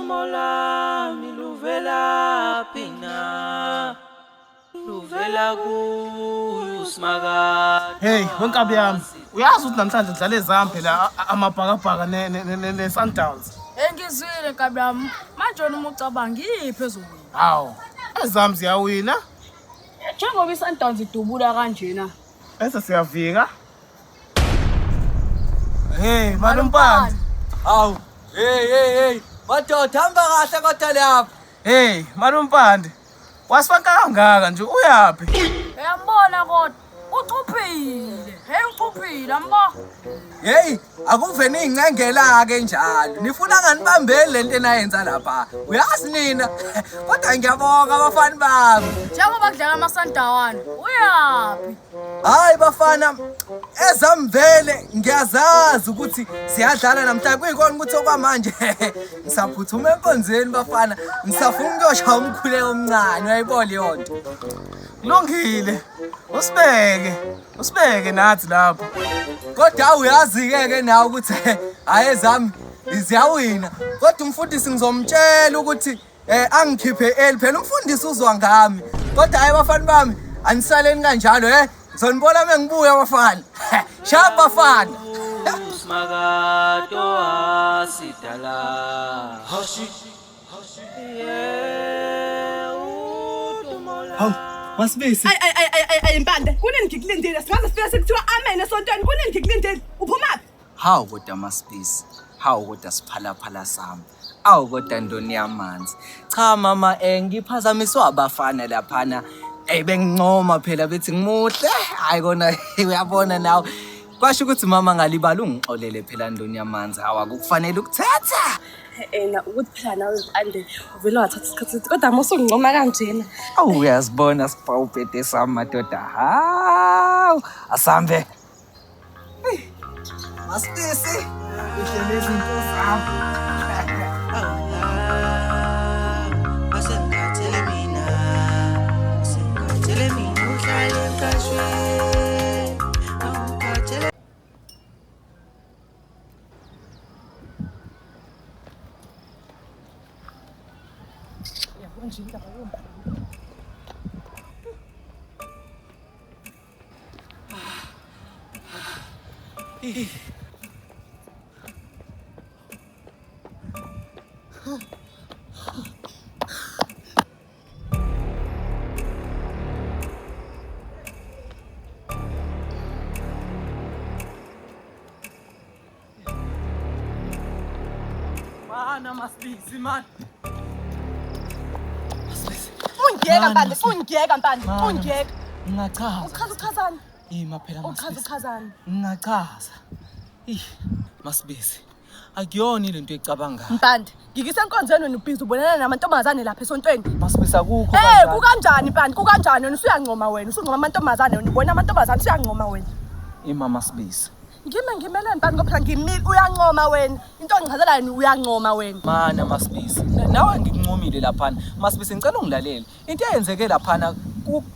Udumola miluvela pina luvela kusmaga. Hey, wenkabi yami. Uyazi ukuthi namhlanje sidlala ezami phela amabhakabhaka ne Sundowns. Engizwile nkabi yami. Manje wena uma ucabanga yiphi ezowina? Hawu, ezami ziyawina. Njengoba iSundowns idubula kanjena. Bese siyavika. Hey, Malumpandi. Awu, hey. Madoda hamba kahle kodwa lapha. Hey, Malumpandi. Wasifaka kangaka nje uyapi? Uyambona kodwa uchuphile. Uchuphile ambo. Hey, akuve niyincengela ke njalo. Nifuna nganibambeli lento enayenza lapha. Uyazi nina. Kodwa ngiyabonga abafana bami. Njengoba kudlala amaSundowns. Uyapi? Hayi bafana, ezamvele ngiyazazi ukuthi siyadlala namhlanje kuyikona ukuthi okwamanje ngisaphuthuma enkonzweni bafana, ngisafuna ukuyosha umkhuleko omncane uyayibona yonto. Kulungile. Usibeke nathi lapho. Kodwa uyazi-ke nawe ukuthi hayi ezami ziyawina. Kodwa umfundisi ngizomtshela ukuthi angikhiphe eli phela umfundisi uzwa ngami. Kodwa hayi bafana bami anisaleni kanjalo ngizonibona mengibuya bafana. Shaya bafana. Usmaga toa sitala. Hashi. Hawu, Masibisi. Ay Mpande, kunini ngikulindile? Singaze sifike sekuthiwa amen esontweni. Kunini ngikulindile? Uphuma? Hawu kodwa Masibisi. Hawu kodwa siphalaphala sami. Awu kodwa ndoni yamanzi. Cha mama ngiphazamiswa abafana laphana. Bengincoma phela bethi ngimuhle. Hayi kona uyabona nawe. Kwasho ukuthi mama ngalibala ungixolele phela ndoni yamanzi. Hawa kufanele ukuthatha. Na ukuthi phela nawe Mpande uvela wathatha isikhathi kodwa mosungicoma kanjena. Awu uyazibona sipawubhede sami madoda. Hawu asambe. Masibisi. Uhlele izinto zami. Mana Masibisi man. Ungiyeka Mpande, ungiyeka. Ngingachaza. Uchazani? Ima phela Masibisi. Uchazani? Ngingachaza. Masibisi. Akuyona lento ecabangayo. Mpande, ngikisenkonzweni wena ubhizi ubonana namantombazane lapha esontweni. Masibisi akukho kanjani. Kukanjani Mpande? Kukanjani wena usuyancoma wena? Usuncoma amantombazane wena ubona amantombazane usuyancoma wena. Ima Masibisi. Ngimele Mpande ngoba uyancoma wena. Into engichazela yena uyancoma wena. Mana Masibisi. Nawe ngikuncomile laphana. Masibisi ngicela ungilalele. Into eyenzeke laphana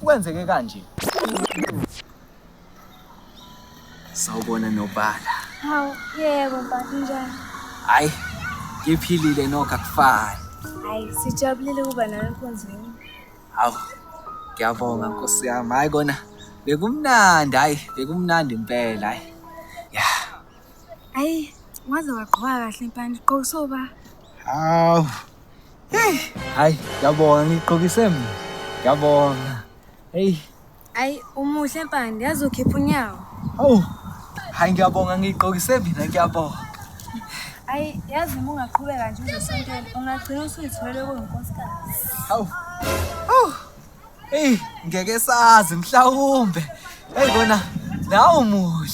kwenzeke kanje. Sawubona Nobhala. Hawu, yebo Mpande njani? Hayi, ngiphilile nokho akufani. Hayi, sijabulile kuba nawe enkonzweni. Hawu, ngiyabonga Nkosi yami. Hayi kona bekumnandi impela hayi. Hayi, waze wagqoka kahle Mpande, gqokisoba. Hawu. Hayi, ngiyabonga ngiqhokise mina. Ngiyabonga. Hayi, umuhle Mpande, yazi ukhipha unyawo. Hawu. Hayi ngiyabonga ngiqhokise mina ngiyabonga. Hayi, yazi uma ungaqhubeka nje uzosontela, ungagcina usuyithwele kuyinkosikazi. Hawu. Ngeke sazi mhlawumbe. Kona nawe muhle.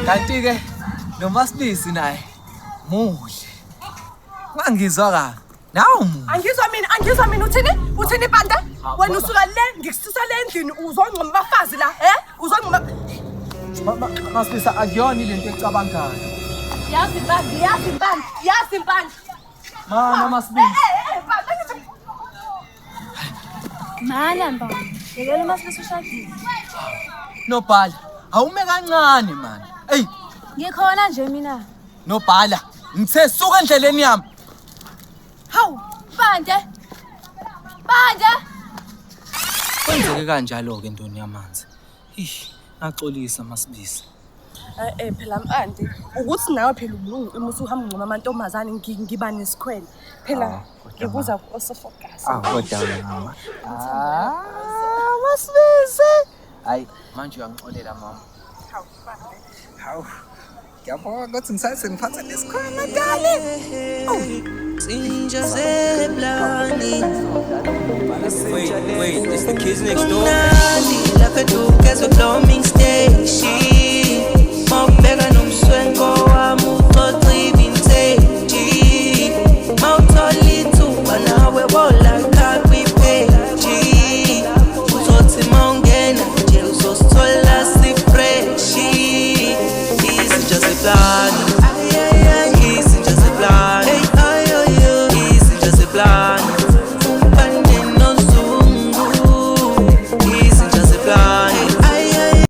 Kanti ke noMasibisi naye muhle. Ngangizwa ka. Nawe muhle. Angizwa mina uthini Mpande? Wena usuka le ngikususa le endlini uzoncoma abafazi la, uzoncoma. Masibisi akuyona lento ecabangayo. Yazi Mpande. Mana Masibisi. Mana Mpande, yekela uMasibisi ushadile. Nobhala, awume kancane man. Ngikhona nje mina. Nobhala, ngithe suka endleleni yami. Hawu, Bande. Bande. Kwenzeke kanjalo-ke Ndoni yamanzi. Ngaxolisa Masibisi. Phela Mpande, ukuthi nawe phela ubulungu imusu uhamba ngoma amantombazane ngiba nesikhwele. Phela ngibuza ku-Osophagus. Kodwa mama. Masibisi. Hayi, manje uyangixolela mama. Hawu, Bande. Hawu. Ngiyabonga ukuthi ngisase ngiphatha lesikhwama dali. Wait, it's the kids next door.